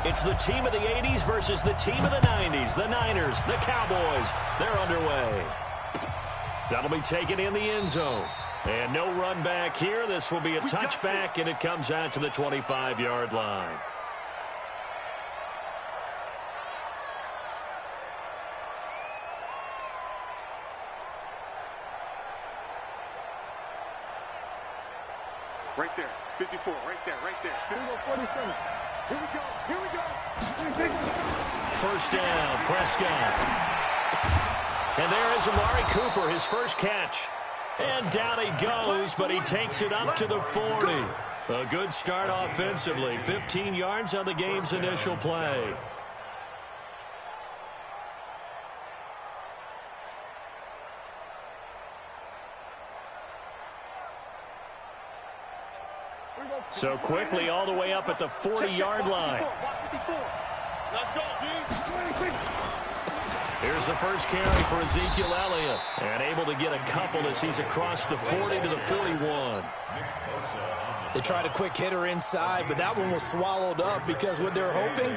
It's the team of the 80s versus the team of the 90s. The Niners, the Cowboys, they're underway. That'll be taken in the end zone. And no run back here. This will be a touchback, and it comes out to the 25-yard line. Right there, 54, right there, right there. 47. Here we go, here we go. First down, Prescott. And there is Amari Cooper, his first catch. And down he goes, but he takes it up to the 40. A good start offensively. 15 yards on the game's initial play. So quickly all the way up at the 40-yard line. Let's go, dude. Here's the first carry for Ezekiel Elliott. And able to get a couple as he's across the 40 to the 41. They tried a quick hitter inside, but that one was swallowed up because what they're hoping,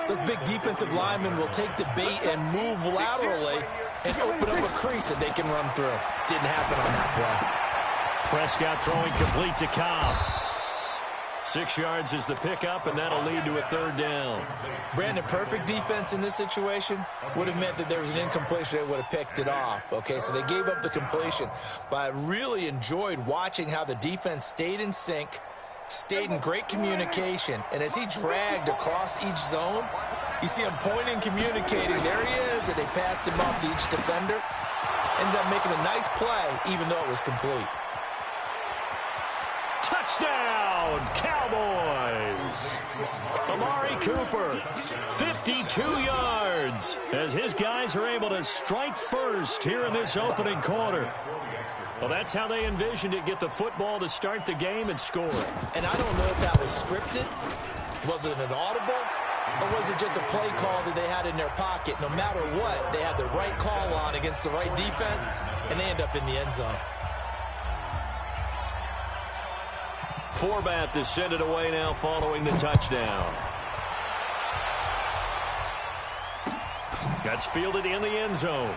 those big defensive linemen will take the bait and move laterally and open up a crease that they can run through. Didn't happen on that play. Prescott throwing complete to Cobb. 6 yards is the pickup, and that'll lead to a third down. Brandon, perfect defense in this situation would have meant that there was an incompletion that would have picked it off. Okay, so they gave up the completion. But I really enjoyed watching how the defense stayed in sync, stayed in great communication, and as he dragged across each zone, you see him pointing, communicating. There he is, and they passed him off to each defender. Ended up making a nice play, even though it was complete. Touchdown, Cowboys! Amari Cooper, 52 yards, as his guys are able to strike first here in this opening quarter. Well, that's how they envisioned it, get the football to start the game and score. And I don't know if that was scripted. Was it an audible? Or was it just a play call that they had in their pocket? No matter what, they had the right call on against the right defense, and they end up in the end zone. Forbath is sent it away now following the touchdown. That's fielded in the end zone.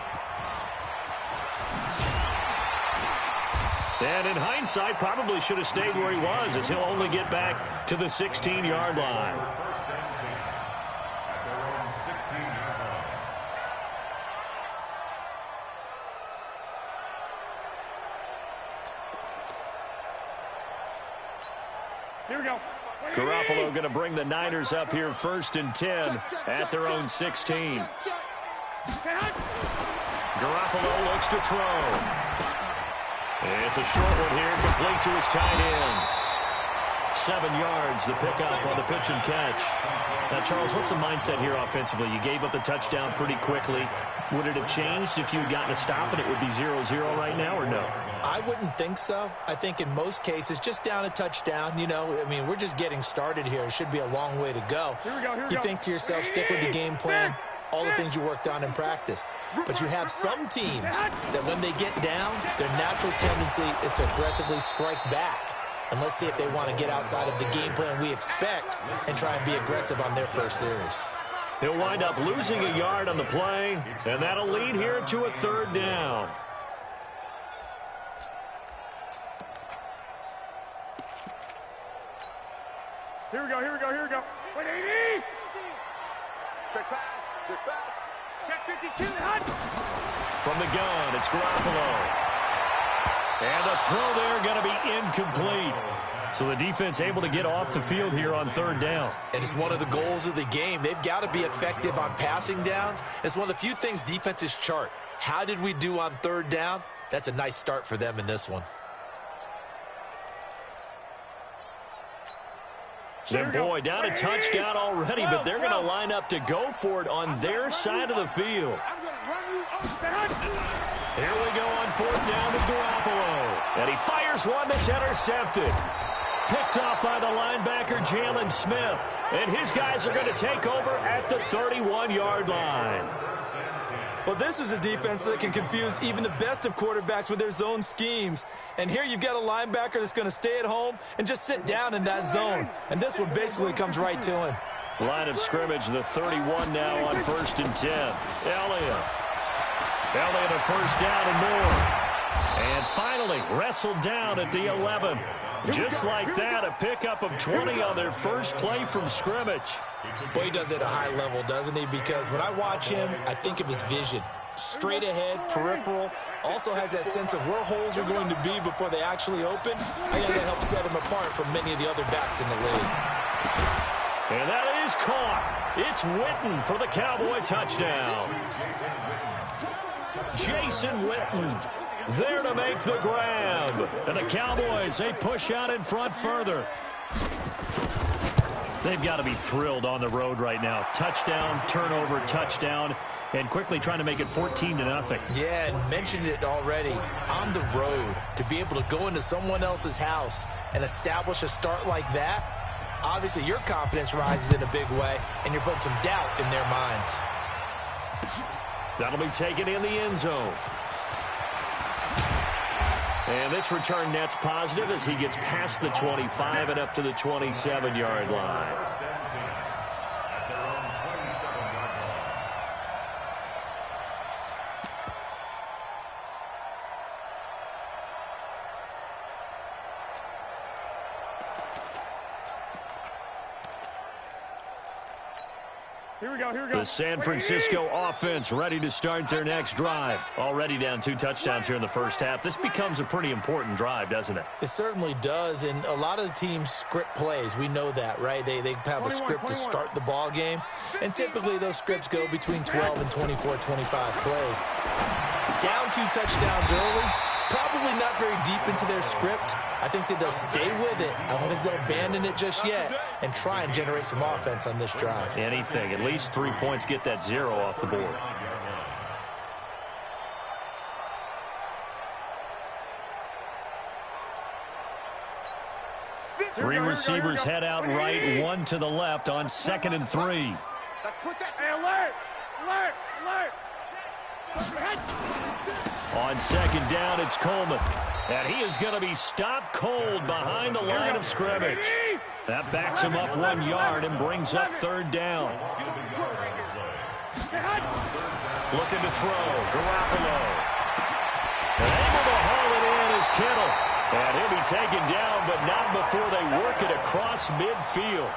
And in hindsight, probably should have stayed where he was, as he'll only get back to the 16-yard line. Here we go. Garoppolo going to bring the Niners up here 1st and 10 at their own 16. Garoppolo looks to throw. It's a short one here, complete to his tight end. 7 yards, the pickup on the pitch and catch. Now, Charles, what's the mindset here offensively? You gave up the touchdown pretty quickly. Would it have changed if you had gotten a stop and it would be 0-0 right now, or no? I wouldn't think so. I think in most cases, just down a touchdown, you know, I mean, we're just getting started here. It should be a long way to go. You think to yourself, stick with the game plan, all the things you worked on in practice. But you have some teams that when they get down, their natural tendency is to aggressively strike back. And let's see if they want to get outside of the game plan we expect and try and be aggressive on their first series. He'll wind up losing a yard on the play, and that'll lead here to a third down. Here we go, here we go, here we go. Wait, 80! Check pass, check pass. Check 52, hut! From the gun, it's Garoppolo. And the throw there going to be incomplete. So the defense able to get off the field here on third down. And it's one of the goals of the game. They've got to be effective on passing downs. It's one of the few things defenses chart. How did we do on third down? That's a nice start for them in this one. And boy, down a touchdown already, but they're going to line up to go for it on their side of the field. Here we go on fourth down to Garoppolo. And he fires one that's intercepted. Picked off by the linebacker, Jalen Smith. And his guys are going to take over at the 31-yard line. Well, this is a defense that can confuse even the best of quarterbacks with their zone schemes. And here you've got a linebacker that's going to stay at home and just sit down in that zone. And this one basically comes right to him. Line of scrimmage, the 31 now on 1st and 10. Elliott a first down and more. And finally wrestled down at the 11. Just like that, a pickup of 20 on their first play from scrimmage. Boy, he does it at a high level, doesn't he? Because when I watch him, I think of his vision. Straight ahead, peripheral, also has that sense of where holes are going to be before they actually open. I think that helps set him apart from many of the other backs in the league. And that is caught. It's Witten for the Cowboy touchdown. Jason Witten there to make the grab. And the Cowboys, they push out in front further. They've got to be thrilled on the road right now. Touchdown, turnover, touchdown, and quickly trying to make it 14-0. Yeah, and mentioned it already. On the road, to be able to go into someone else's house and establish a start like that, obviously your confidence rises in a big way, and you're putting some doubt in their minds. That'll be taken in the end zone. And this return net's positive as he gets past the 25 and up to the 27-yard line. Here we go. The San Francisco offense ready to start their next drive. Already down 2 touchdowns here in the first half. This becomes a pretty important drive, doesn't it? It certainly does, and a lot of the teams script plays. We know that, right? They have a script to start the ball game, and typically those scripts go between 12 and 24, 25 plays. Down 2 touchdowns early, probably not very deep into their script. I think that they'll stay with it. I don't think they'll abandon it just yet and try and generate some offense on this drive. Anything. At least 3 points, get that 0 off the board. Three receivers head out right, 1 to the left on 2nd and 3. Let's put that. Hey, alert! On 2nd down, it's Coleman. And he is going to be stopped cold behind the line of scrimmage. That backs him up 1 yard and brings up 3rd down. Looking to throw, Garoppolo. And able to haul it in is Kittle. And he'll be taken down, but not before they work it across midfield.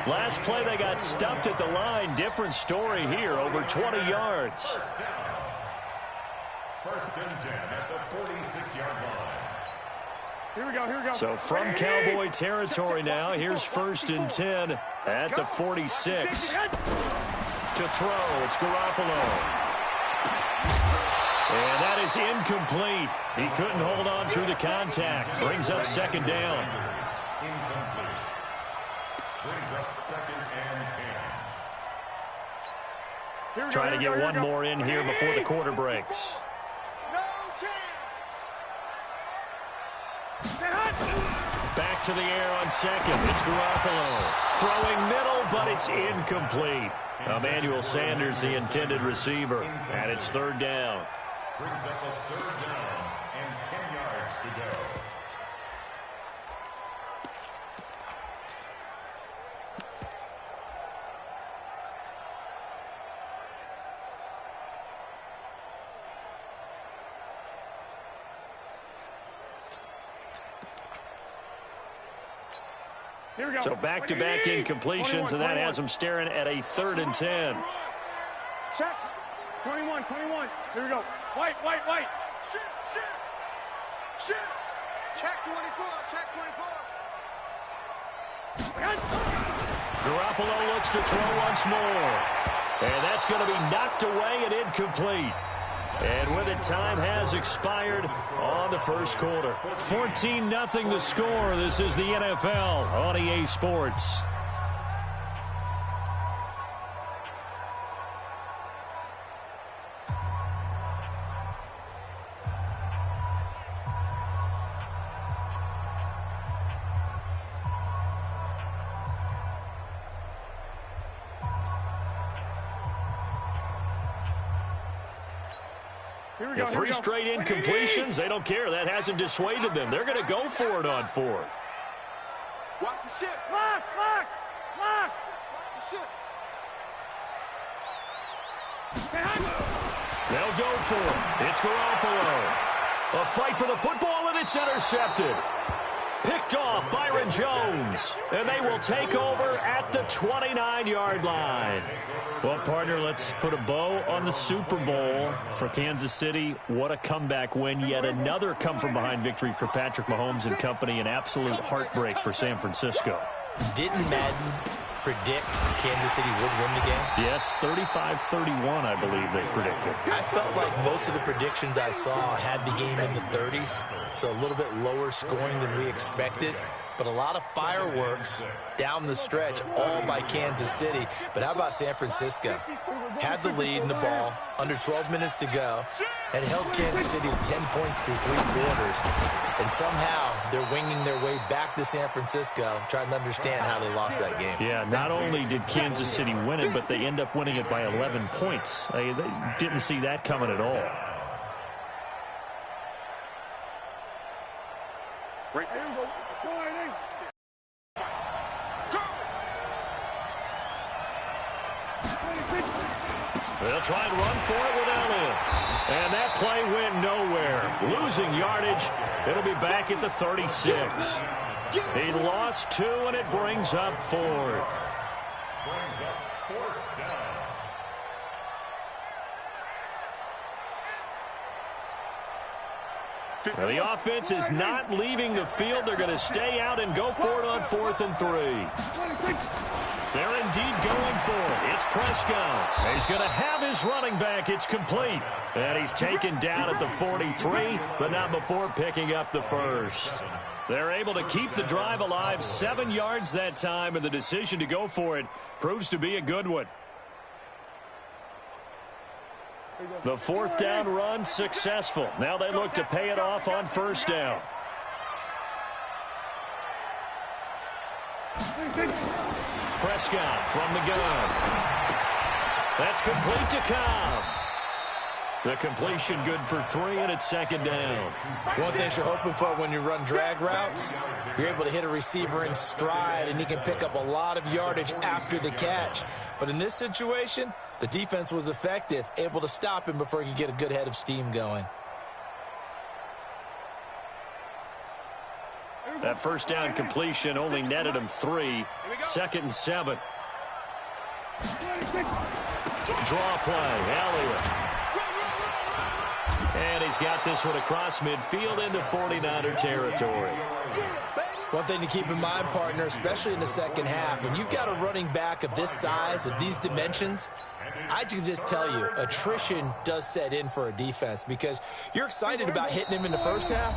Last play, they got stuffed at the line. Different story here, over 20 yards. 1st and 10 at the 46-yard line. Here we go. So from Cowboy territory now, here's 1st and 10 at the 46. To throw, it's Garoppolo. And that is incomplete. He couldn't hold on through the contact. Brings up 2nd down. Incomplete. Brings up 2nd and 10. Trying to get one more in here before the quarter breaks. Back to the air on 2nd. It's Garoppolo. Throwing middle, but it's incomplete. Emmanuel Sanders, the intended receiver. And it's 3rd down. Brings up a 3rd down and 10 yards to go. So back-to-back incompletions, and that has them staring at a 3rd and 10. Check. 21. Here we go. White. Shoot. Check 24. Garoppolo looks to throw once more. And that's going to be knocked away and incomplete. And with it, time has expired on the first quarter. 14-0 the score. This is the NFL on EA Sports. The 3 straight incompletions, they don't care. That hasn't dissuaded them. They're going to go for it on 4th. Watch the ship. Lock. Watch the ship. They'll go for it. It's Garoppolo. A fight for the football, and it's intercepted. Picked off Byron Jones. And they will take over at the 29-yard line. Well, partner, let's put a bow on the Super Bowl for Kansas City. What a comeback win. Yet another come-from-behind victory for Patrick Mahomes and company. An absolute heartbreak for San Francisco. Didn't Madden predict Kansas City would win the game? Yes, 35-31, I believe they predicted. I felt like most of the predictions I saw had the game in the 30s, so a little bit lower scoring than we expected. But a lot of fireworks down the stretch, all by Kansas City. But how about San Francisco? Had the lead in the ball, under 12 minutes to go, and held Kansas City to 10 points through 3 quarters. And somehow they're winging their way back to San Francisco, trying to understand how they lost that game. Yeah, not only did Kansas City win it, but they end up winning it by 11 points. They didn't see that coming at all. Right there. They'll try and run for it with Elliott. And that play went nowhere. Losing yardage. It'll be back at the 36. He lost 2, and it brings up 4th. Well, the offense is not leaving the field. They're going to stay out and go for it on 4th and 3. They're indeed going for it. It's Prescott. He's going to have his running back. It's complete. And he's taken down at the 43, but not before picking up the first. They're able to keep the drive alive, 7 yards that time, and the decision to go for it proves to be a good one. The 4th down run successful. Now they look to pay it off on 1st down. Prescott from the gun. That's complete to Cobb. The completion good for 3, and it's 2nd down. One thing you're hoping for when you run drag routes, you're able to hit a receiver in stride, and he can pick up a lot of yardage after the catch. But in this situation, the defense was effective, able to stop him before he could get a good head of steam going. That 1st down completion only netted him 3. 2nd and 7. Draw play, Elliott. And he's got this one across midfield into 49er territory. One thing to keep in mind, partner, especially in the second half, when you've got a running back of this size, of these dimensions, I can just tell you, attrition does set in for a defense because you're excited about hitting him in the first half.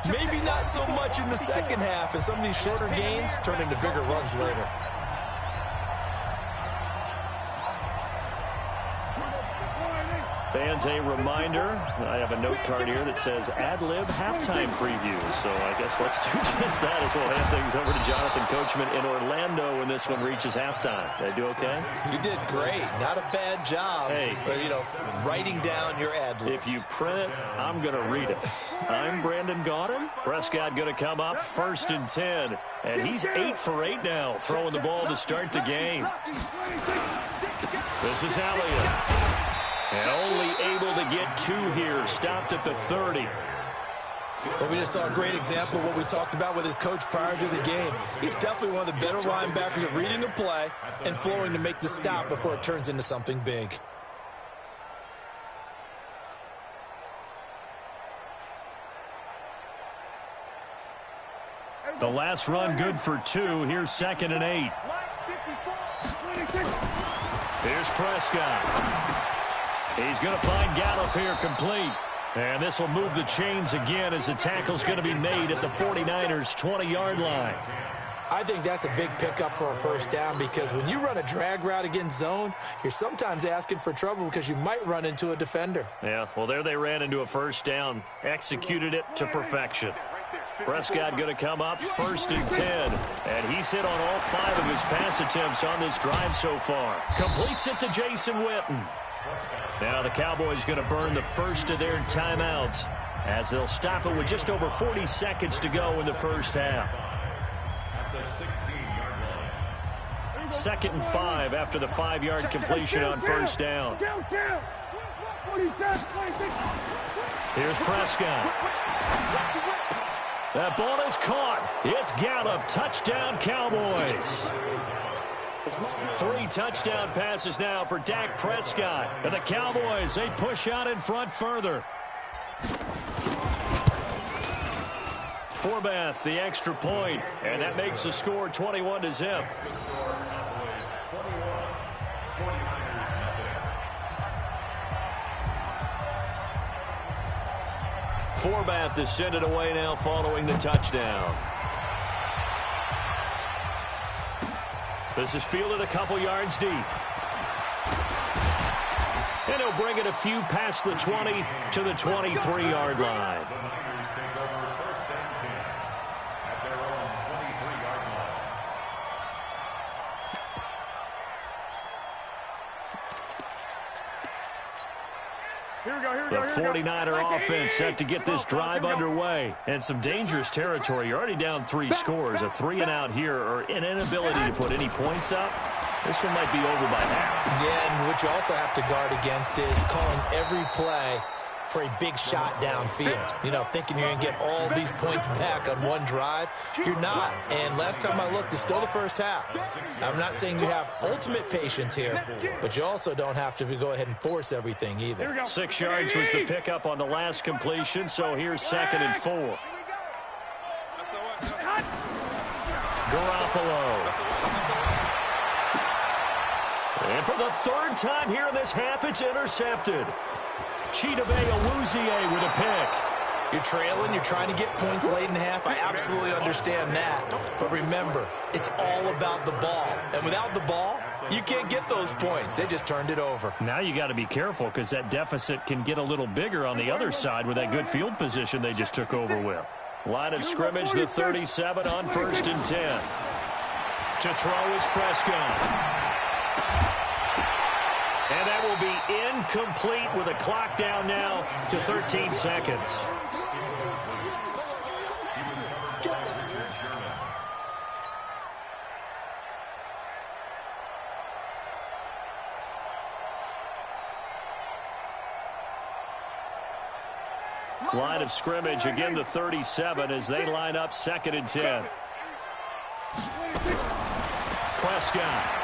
Maybe not so much in the second half, and some of these shorter gains turn into bigger runs later. Fans, a reminder, I have a note card here that says ad-lib halftime previews. So I guess let's do just that as we'll hand things over to Jonathan Coachman in Orlando when this one reaches halftime. Did I do okay? You did great. Not a bad job. Hey. But, writing down your ad-libs. If you print it, I'm going to read it. I'm Brandon Gaudin. Prescott going to come up 1st and 10. And he's 8 for 8 now, throwing the ball to start the game. This is Elliott. And only able to get 2 here. Stopped at the 30. Well, we just saw a great example of what we talked about with his coach prior to the game. He's definitely one of the better linebackers at reading a play and flowing to make the stop before it turns into something big. The last run good for 2. Here's 2nd and 8. Here's Prescott. He's going to find Gallup here complete. And this will move the chains again as the tackle's going to be made at the 49ers' 20-yard line. I think that's a big pickup for a 1st down because when you run a drag route against zone, you're sometimes asking for trouble because you might run into a defender. Yeah, well, there they ran into a 1st down. Executed it to perfection. Prescott going to come up 1st and 10. And he's hit on all 5 of his pass attempts on this drive so far. Completes it to Jason Witten. Now the Cowboys going to burn the first of their timeouts as they'll stop it with just over 40 seconds to go in the first half. At the 16-yard line. 2nd and 5 after the 5-yard completion on first down. Here's Prescott. That ball is caught. It's Gallup. Touchdown, Cowboys. 3 touchdown passes now for Dak Prescott. And the Cowboys, they push out in front further. Forbath, the extra point, and that makes the score 21-0. Forbath is sent it away now following the touchdown. This is fielded a couple yards deep. And he'll bring it a few past the 20 to the 23-yard line. The 49er offense set to get this drive underway. And some dangerous territory. You're already down 3 scores. A 3-and-out here or an inability to put any points up. This one might be over by half. Yeah, and what you also have to guard against is calling every play for a big shot downfield. You know, thinking you're going to get all these points back on one drive. You're not. And last time I looked, it's still the first half. I'm not saying you have ultimate patience here, but you also don't have to go ahead and force everything either. 6 yards was the pickup on the last completion, so here's 2nd and 4. Garoppolo. And for the 3rd time here in this half, it's intercepted. Chidobe Awuzie with a pick. You're trailing, you're trying to get points late in half. I absolutely understand that. But remember, it's all about the ball. And without the ball, you can't get those points. They just turned it over. Now you got to be careful because that deficit can get a little bigger on the other side with that good field position they just took over with. Line of scrimmage, the 37 on 1st and 10. To throw is Prescott. And that will be incomplete with a clock down now to 13 seconds. Line of scrimmage, again the 37 as they line up 2nd and 10. Prescott.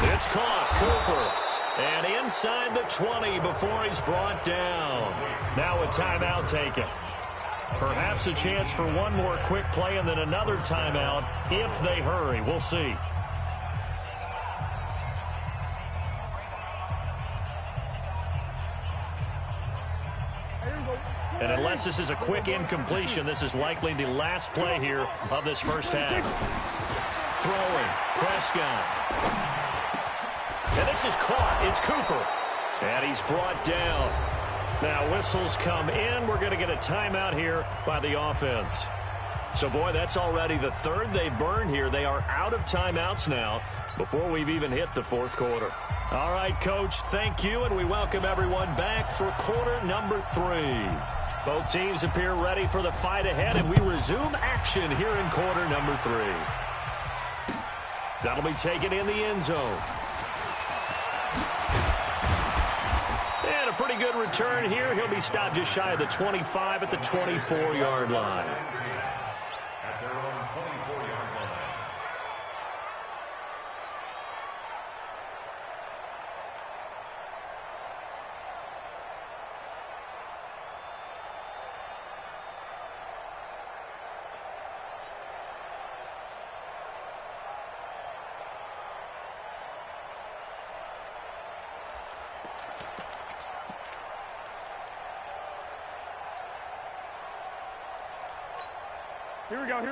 It's caught, Cooper. And inside the 20 before he's brought down. Now a timeout taken. Perhaps a chance for one more quick play and then another timeout if they hurry. We'll see. And unless this is a quick incompletion, this is likely the last play here of this first half. Throwing, Prescott. And this is caught. It's Cooper. And he's brought down. Now whistles come in. We're going to get a timeout here by the offense. So, boy, that's already the 3rd they burned here. They are out of timeouts now before we've even hit the 4th quarter. All right, Coach, thank you, and we welcome everyone back for quarter number 3. Both teams appear ready for the fight ahead, and we resume action here in quarter number 3. That'll be taken in the end zone. And a pretty good return here. He'll be stopped just shy of the 25 at the 24-yard line. At their own 24-yard line.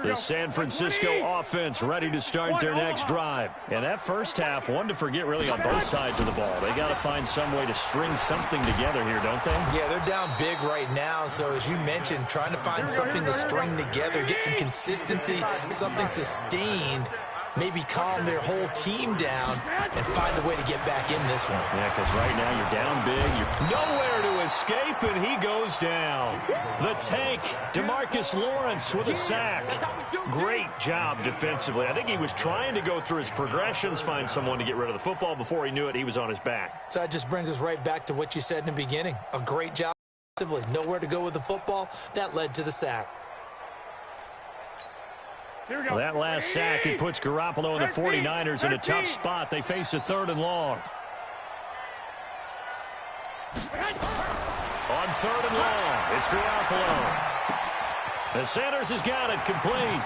The San Francisco offense ready to start their next drive. And that first half, one to forget really on both sides of the ball. They got to find some way to string something together here, don't they? Yeah, they're down big right now. So as you mentioned, trying to find something to string together, get some consistency, something sustained, maybe calm their whole team down and find a way to get back in this one. Yeah, because right now you're down big. You're nowhere to escape, and he goes down. The tank, DeMarcus Lawrence with a sack. Great job defensively. I think he was trying to go through his progressions, find someone to get rid of the football. Before he knew it, he was on his back. So that just brings us right back to what you said in the beginning. A great job defensively. Nowhere to go with the football. That led to the sack. Well, that last sack, it puts Garoppolo and the 49ers in a tough spot. They face a 3rd and long. On 3rd and long, it's Garoppolo. The Sanders has got it complete.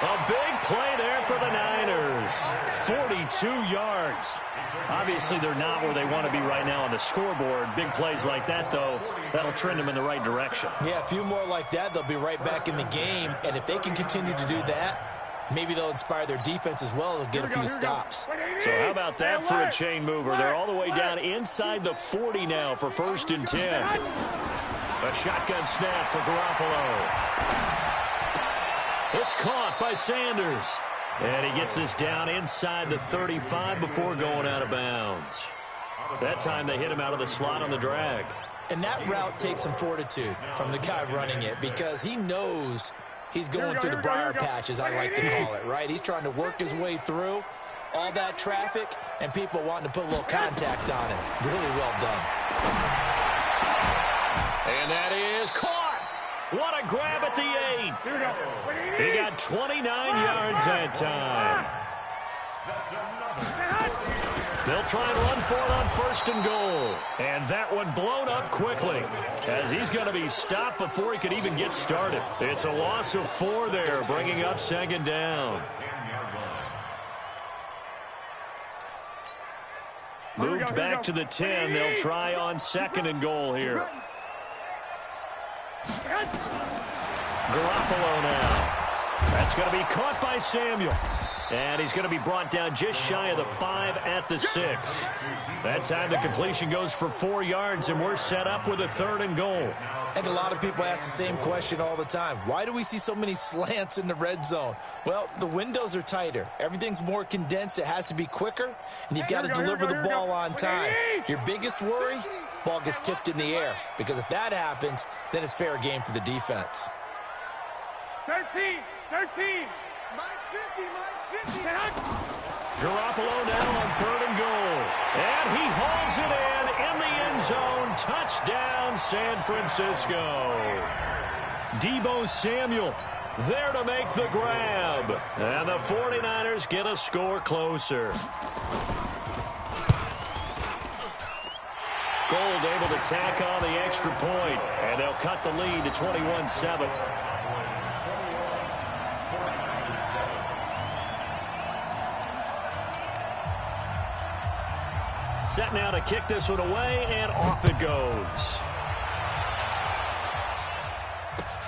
A big play there for the Niners. 42 yards. Obviously, they're not where they want to be right now on the scoreboard. Big plays like that, though, that'll trend them in the right direction. Yeah, a few more like that, they'll be right back in the game. And if they can continue to do that, maybe they'll inspire their defense as well to get a few stops. So how about that for a chain mover? They're all the way down inside the 40 now for 1st and 10. A shotgun snap for Garoppolo. It's caught by Sanders. And he gets this down inside the 35 before going out of bounds. That time they hit him out of the slot on the drag. And that route takes some fortitude from the guy running it because he knows he's going through the briar patch, as I like to call it, right? He's trying to work his way through all that traffic and people wanting to put a little contact on it. Really well done. And that is caught. What a grab at the 8. He got 29 yards that time. They'll try and run for it on 1st and goal. And that one blown up quickly as he's going to be stopped before he could even get started. It's a loss of 4 there, bringing up 2nd down. Moved back to the 10. They'll try on 2nd and goal here. Garoppolo now. That's going to be caught by Samuel. And he's going to be brought down just shy of the 5 at the 6. That time the completion goes for 4 yards, and we're set up with a 3rd and goal. And a lot of people ask the same question all the time. Why do we see so many slants in the red zone? Well, the windows are tighter. Everything's more condensed. It has to be quicker, and you've got to deliver the ball on time. Your biggest worry, ball gets tipped in the air. Because if that happens, then it's fair game for the defense. 13. Mine's 50. Garoppolo now on 3rd and goal. And he hauls it in the end zone. Touchdown, San Francisco. Deebo Samuel there to make the grab. And the 49ers get a score closer. Gold able to tack on the extra point. And they'll cut the lead to 21-7. Set now to kick this one away, and off it goes.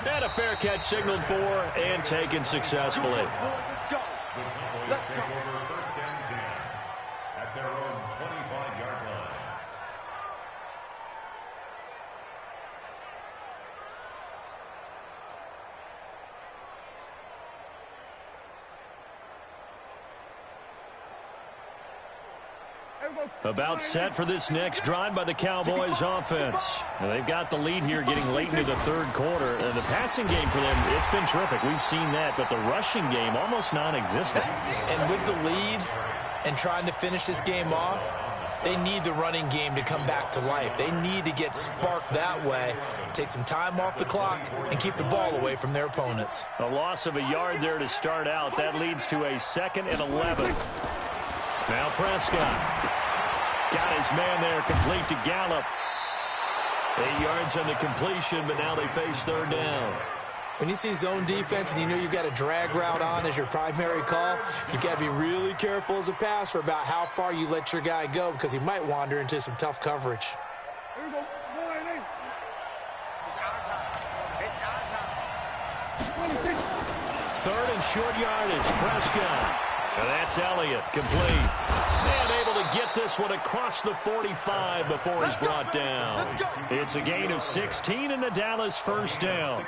And a fair catch signaled for and taken successfully. Let's go. Let's go. First and 10 at their own 25-yard line. About set for this next drive by the Cowboys offense. And they've got the lead here getting late into the 3rd quarter. And the passing game for them, it's been terrific. We've seen that, but the rushing game almost non-existent. And with the lead and trying to finish this game off, they need the running game to come back to life. They need to get sparked that way, take some time off the clock, and keep the ball away from their opponents. A loss of a yard there to start out. That leads to a 2nd and 11. Now Prescott. Got his man there, complete to Gallup. 8 yards on the completion, but now they face 3rd down. When you see zone defense and you know you've got a drag route on as your primary call, you've got to be really careful as a passer about how far you let your guy go because he might wander into some tough coverage. Here we go. It's our time. It's our time. 3rd and short yardage, Prescott. And that's Elliott, complete. And able to get this one across the 45 before he's brought down. It's a gain of 16 and the Dallas 1st down.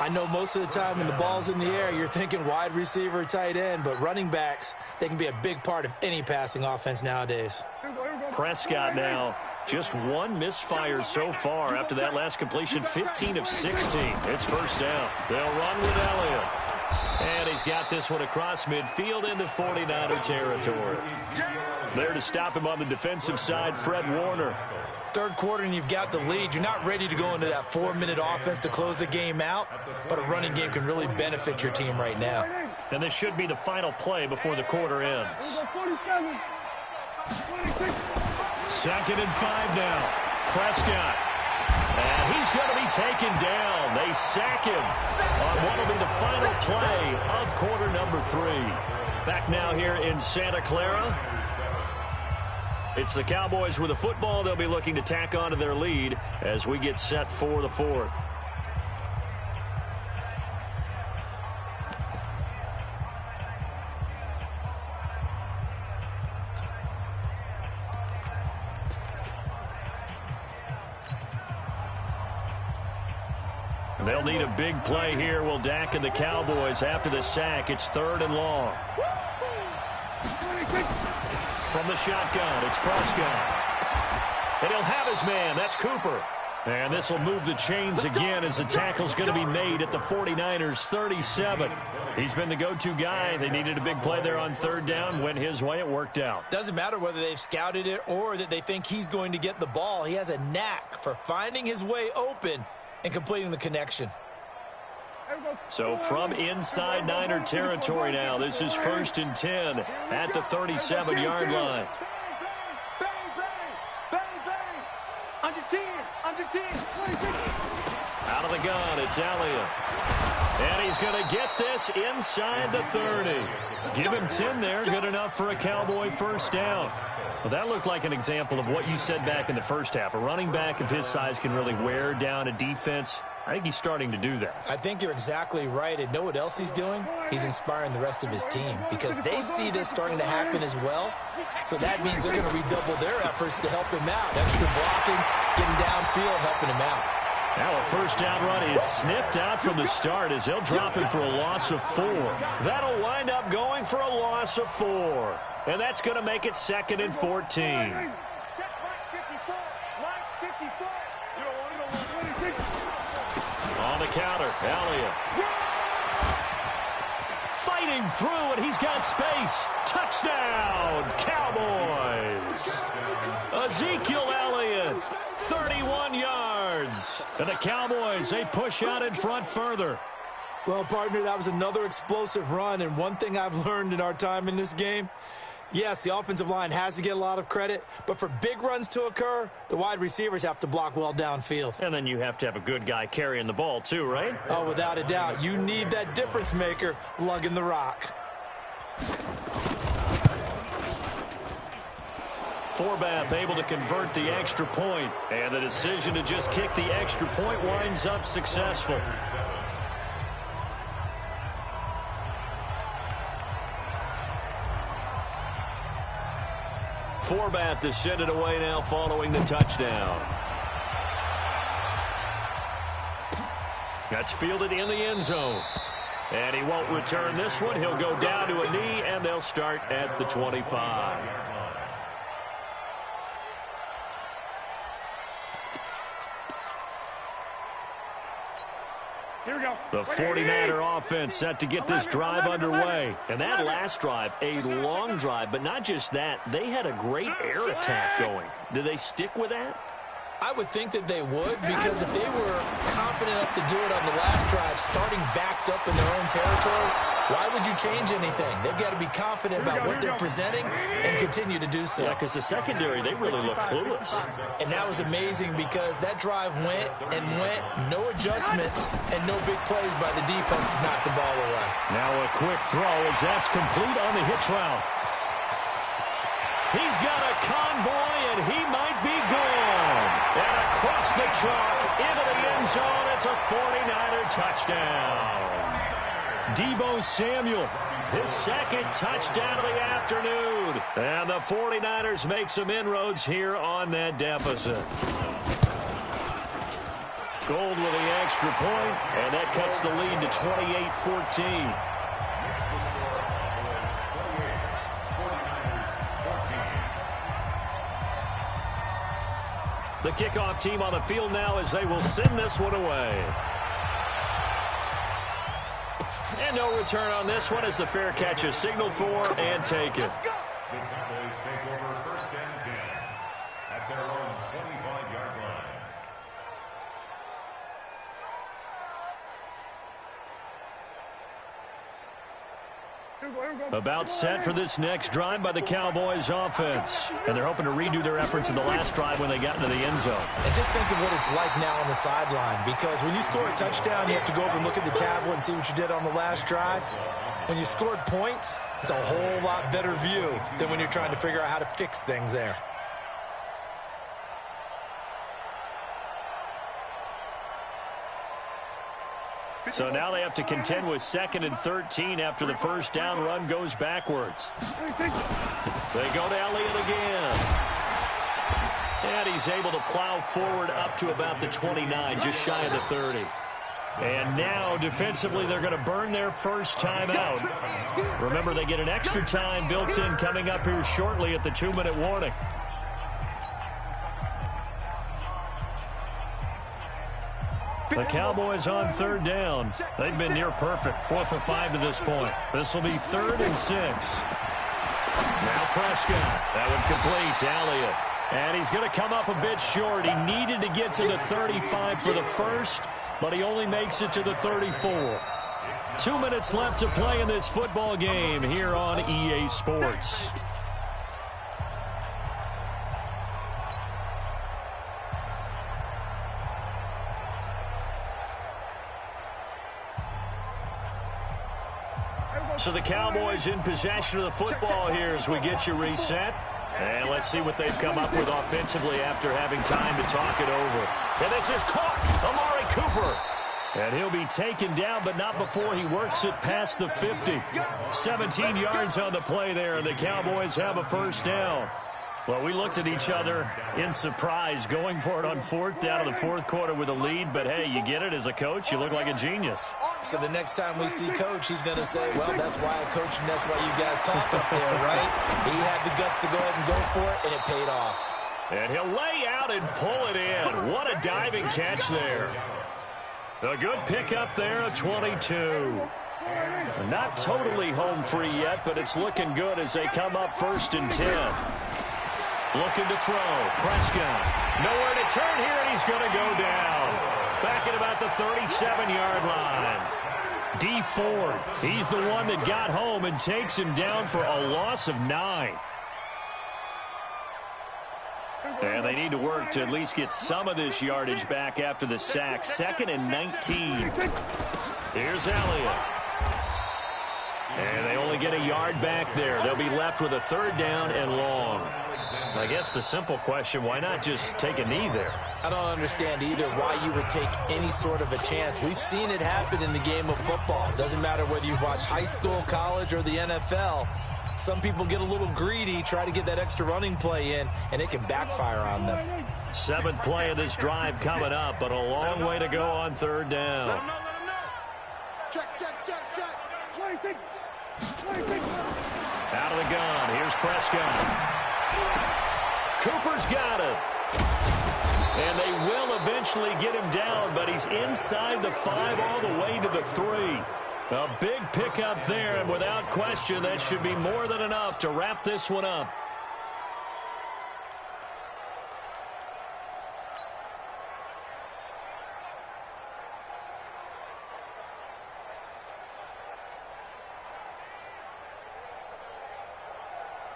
I know most of the time when the ball's in the air, you're thinking wide receiver, tight end, but running backs, they can be a big part of any passing offense nowadays. Prescott now Just one misfire so far after that last completion, 15 of 16. It's first down. They'll run with Elliott. And he's got this one across midfield into 49er territory. There to stop him on the defensive side, Fred Warner. Third quarter and you've got the lead. You're not ready to go into that 4-minute offense to close the game out, but a running game can really benefit your team right now. And this should be the final play before the quarter ends. 2nd and 5 now. Prescott. And he's going to be taken down. They sack him on what will be the final play of quarter number 3. Back now here in Santa Clara. It's the Cowboys with the football. They'll be looking to tack on to their lead as we get set for the 4th. They'll need a big play here. Will Dak and the Cowboys after the sack. It's 3rd and long. From the shotgun, it's Prescott. And he'll have his man. That's Cooper. And this will move the chains again as the tackle's going to be made at the 49ers 37. He's been the go-to guy. They needed a big play there on 3rd down. Went his way. It worked out. Doesn't matter whether they've scouted it or that they think he's going to get the ball. He has a knack for finding his way open and completing the connection. So from inside Niner territory now, this is 1st and 10 at the 37-yard line. Under 10. Out of the gun, it's Elliott. And he's going to get this inside the 30. Give him 10 there, good enough for a Cowboy first down. Well, that looked like an example of what you said back in the first half. A running back of his size can really wear down a defense. I think he's starting to do that. I think you're exactly right. And know what else he's doing? He's inspiring the rest of his team because they see this starting to happen as well. So that means they're going to redouble their efforts to help him out. Extra blocking, getting downfield, helping him out. Now a first down run is sniffed out from the start as they'll drop him for a loss of 4. That'll wind up going for a loss of 4. And that's going to make it 2nd and 14. On the counter, Elliott. Fighting through, and he's got space. Touchdown, Cowboys. Ezekiel Elliott, 31 yards. And the Cowboys, they push out in front further. Well, partner, that was another explosive run. And one thing I've learned in our time in this game, yes, the offensive line has to get a lot of credit, but for big runs to occur, the wide receivers have to block well downfield. And then you have to have a good guy carrying the ball too, right? Oh, without a doubt. You need that difference maker lugging the rock. Forbath able to convert the extra point, and the decision to just kick the extra point winds up successful. Forbath to send it away now following the touchdown. That's fielded in the end zone. And he won't return this one. He'll go down to a knee, and they'll start at the 25. Here we go. The 49er offense set to get this drive underway. And that last drive, a long drive, but not just that. They had a great air attack going. Do they stick with that? I would think that they would, because if they were confident enough to do it on the last drive, starting backed up in their own territory, why would you change anything? They've got to be confident about what they're presenting and continue to do so. Yeah, because the secondary, they really look clueless. And that was amazing because that drive went and went, no adjustments, and no big plays by the defense to knock the ball away. Now a quick throw as that's complete on the hitch route. He's got a convoy, and he might be gone. And across the chalk, into the end zone, it's a 49er touchdown. Deebo Samuel, his second touchdown of the afternoon. And the 49ers make some inroads here on that deficit. Gold with the extra point, and that cuts the lead to 28-14. The kickoff team on the field now as they will send this one away. And no return on this one as the fair catch is signaled for and taken. The Cowboys take over first and 10 at their own 25-yard line. About set for this next drive by the Cowboys offense. And they're hoping to redo their efforts in the last drive when they got into the end zone. And just think of what it's like now on the sideline, because when you score a touchdown, you have to go over and look at the tablet and see what you did on the last drive. When you scored points, it's a whole lot better view than when you're trying to figure out how to fix things there. So now they have to contend with 2nd and 13 after the first down run goes backwards. They go to Elliott again. And he's able to plow forward up to about the 29, just shy of the 30. And now, defensively, they're going to burn their first time out. Remember, they get an extra time built in coming up here shortly at the 2-minute warning. The Cowboys on 3rd down. They've been near perfect, 4 for 5 to this point. This will be 3rd and 6. Now Prescott. That would complete to Elliott. And he's going to come up a bit short. He needed to get to the 35 for the first, but he only makes it to the 34. 2 minutes left to play in this football game here on EA Sports. So the Cowboys in possession of the football here as we get you reset. And let's see what they've come up with offensively after having time to talk it over. And this is caught. Amari Cooper. And he'll be taken down, but not before he works it past the 50. 17 yards on the play there, and the Cowboys have a first down. Well, we looked at each other in surprise going for it on 4th down in the 4th quarter with a lead. But, hey, you get it as a coach. You look like a genius. So the next time we see Coach, he's going to say, well, that's why I coach and that's why you guys talk up there, right? He had the guts to go ahead and go for it, and it paid off. And he'll lay out and pull it in. What a diving catch there. A good pickup there of 22. Not totally home free yet, but it's looking good as they come up 1st and 10. Looking to throw. Prescott. Nowhere to turn here, and he's going to go down. Back at about the 37-yard line. D Ford. He's the one that got home and takes him down for a loss of 9. And they need to work to at least get some of this yardage back after the sack. 2nd and 19. Here's Elliott. And they only get a yard back there. They'll be left with a 3rd down and long. I guess the simple question, why not just take a knee there? I don't understand either why you would take any sort of a chance. We've seen it happen in the game of football. It doesn't matter whether you've watched high school, college, or the NFL. Some people get a little greedy, try to get that extra running play in, and it can backfire on them. 7th play of this drive coming up, but a long way to go on 3rd down. Let him know. Check. Out of the gun. Here's Prescott. Cooper's got it. And they will eventually get him down, but he's inside the 5 all the way to the 3. A big pickup there, and without question, that should be more than enough to wrap this one up.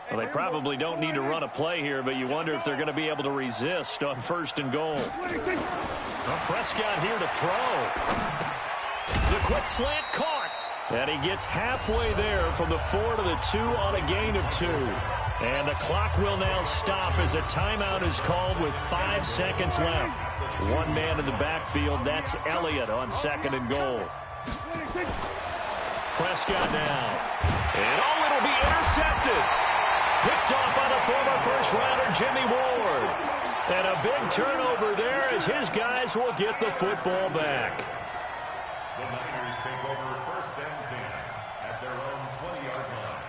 Well, they probably don't need to run a play here, but you wonder if they're going to be able to resist on 1st and goal. Well, Prescott here to throw. The quick slant caught. And he gets halfway there from the 4 to the 2 on a gain of 2. And the clock will now stop as a timeout is called with 5 seconds left. One man in the backfield. That's Elliott on 2nd and goal. Prescott now. And it'll be intercepted. Picked off by the former first-rounder Jimmy Ward. And a big turnover there as his guys will get the football back. The Niners take over 1st and 10 at their own 20-yard line.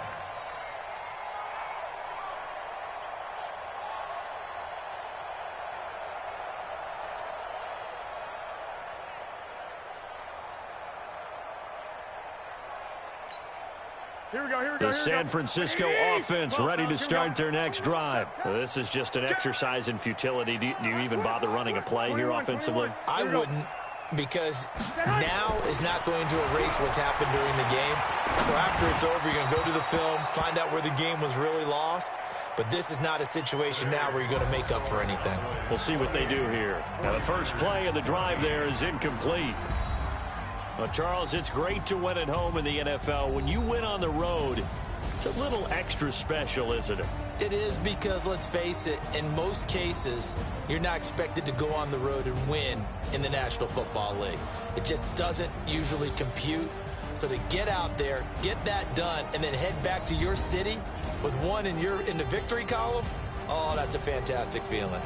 Here we go, here we go. The San Francisco offense ready to start their next drive. This is just an exercise in futility. Do you even bother running a play here offensively? I wouldn't, because now is not going to erase what's happened during the game. So after it's over, you're going to go to the film, find out where the game was really lost. But this is not a situation now where you're going to make up for anything. We'll see what they do here. Now, the first play of the drive there is incomplete. Well, Charles, it's great to win at home in the NFL. When you win on the road, it's a little extra special, isn't it? It is, because, let's face it, in most cases, you're not expected to go on the road and win in the National Football League. It just doesn't usually compute. So to get out there, get that done, and then head back to your city with one in the victory column, oh, that's a fantastic feeling.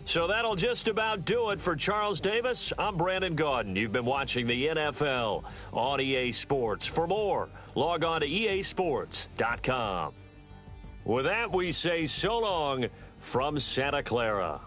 So that'll just about do it for Charles Davis. I'm Brandon Gaudin. You've been watching the NFL on EA Sports. For more, log on to easports.com. With that, we say so long from Santa Clara.